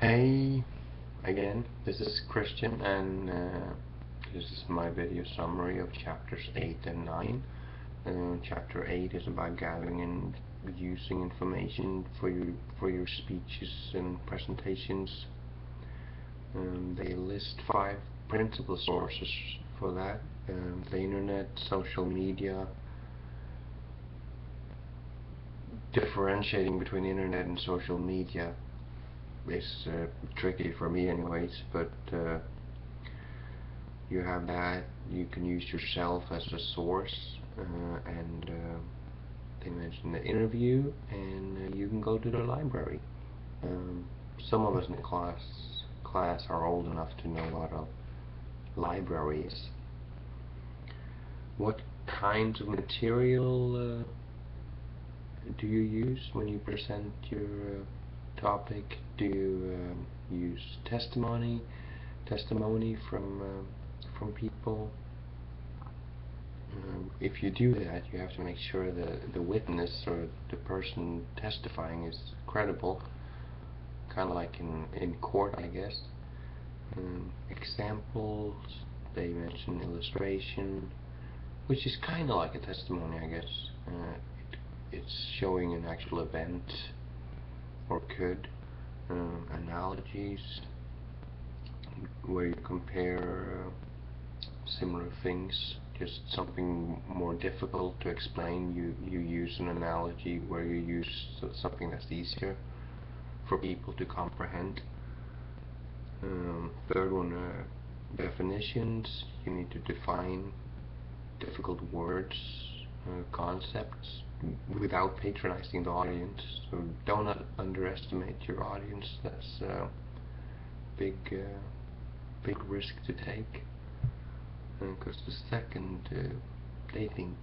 Hey, again, this is Christian, and this is my video summary of chapters 8 and 9. Chapter 8 is about gathering and using information for your speeches and presentations. They list 5 principal sources for that: the internet, social media. Differentiating between internet and social media is tricky for me anyways, but you have that. You can use yourself as a source, and they mention the interview, and you can go to the library. Some of us in the class are old enough to know what a library is. What kinds of material do you use when you present your topic? Do you use testimony from people? If you do that, you have to make sure the witness or the person testifying is credible, kind of like in court, I guess. Examples, they mention illustration, which is kind of like a testimony, I guess. It's showing an actual event, or could. Analogies, where you compare similar things, just something more difficult to explain, you use an analogy where you use something that's easier for people to comprehend. Third one, definitions. You need to define difficult words, concepts, without patronizing the audience. So don't underestimate your audience. That's a big risk to take, because the second they think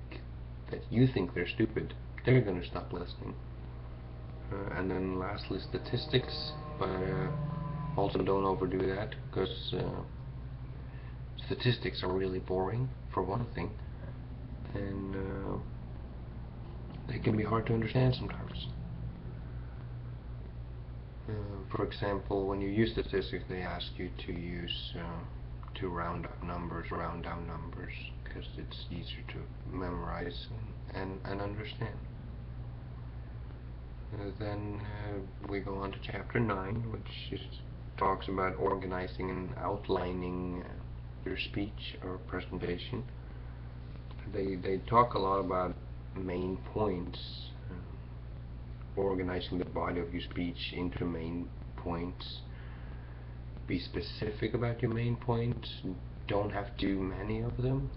that you think they're stupid, they're gonna stop listening. And then lastly, statistics, but also don't overdo that, because statistics are really boring, for one thing, and they can be hard to understand sometimes. For example, when you use statistics, they ask you to use to round up numbers, round down numbers, because it's easier to memorize and understand. Then we go on to chapter 9, which talks about organizing and outlining your speech or presentation. They talk a lot about main points, organizing the body of your speech into main points. Be specific about your main points. Don't have too many of them,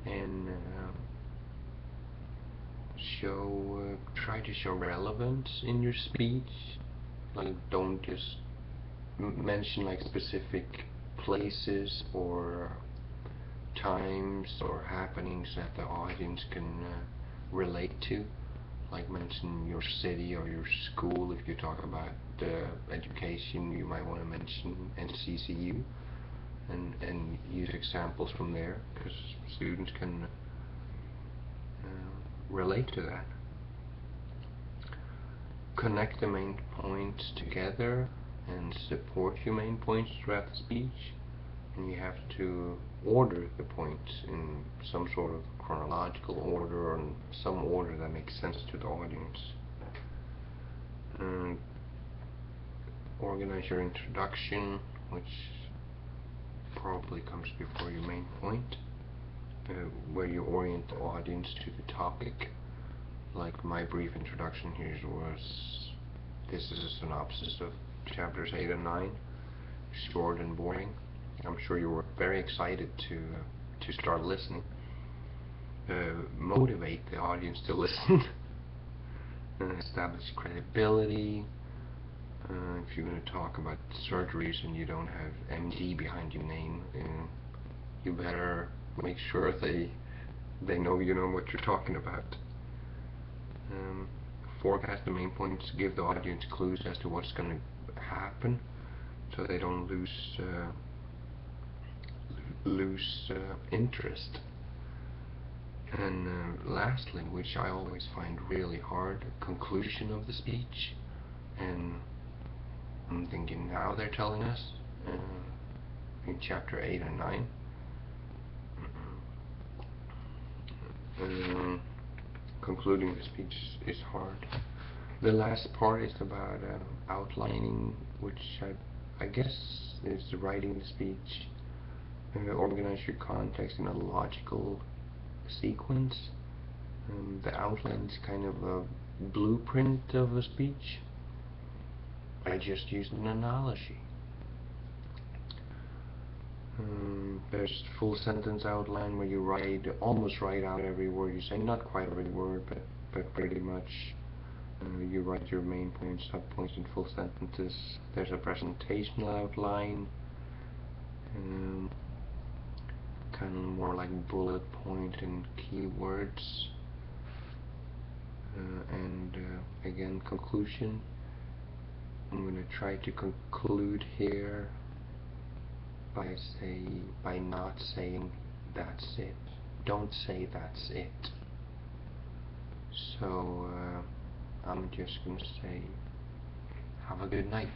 and try to show relevance in your speech. Like, don't just mention like specific places or times or happenings that the audience can relate to. Like, mention your city or your school. If you talk about education, you might want to mention NCCU and use examples from there, because students can relate to that. Connect the main points together and support your main points throughout the speech, and you have to order the points in some sort of chronological order, or in some order that makes sense to the audience. Organize your introduction, which probably comes before your main point, where you orient the audience to the topic. Like my brief introduction here was, this is a synopsis of chapters 8 and 9, short and boring. I'm sure you were very excited to start listening. Motivate the audience to listen. Establish credibility. If you're going to talk about surgeries and you don't have MD behind your name, you better make sure they know you know what you're talking about. Forecast the main points. Give the audience clues as to what's going to happen, so they don't lose interest. And lastly, which I always find really hard, conclusion of the speech. And I'm thinking now they're telling us in chapter 8 and 9. Concluding the speech is hard. The last part is about outlining, which I guess is writing the speech. Organize your context in a logical sequence. The outline is kind of a blueprint of a speech. I just used an analogy. There's full sentence outline where you almost write out every word you say, not quite every word, but pretty much. You write your main points, subpoints in full sentences. There's a presentational outline, kind of more like bullet point and keywords. And again, conclusion. I'm going to try to conclude here by not saying that's it. Don't say that's it. So I'm just going to say have a good night.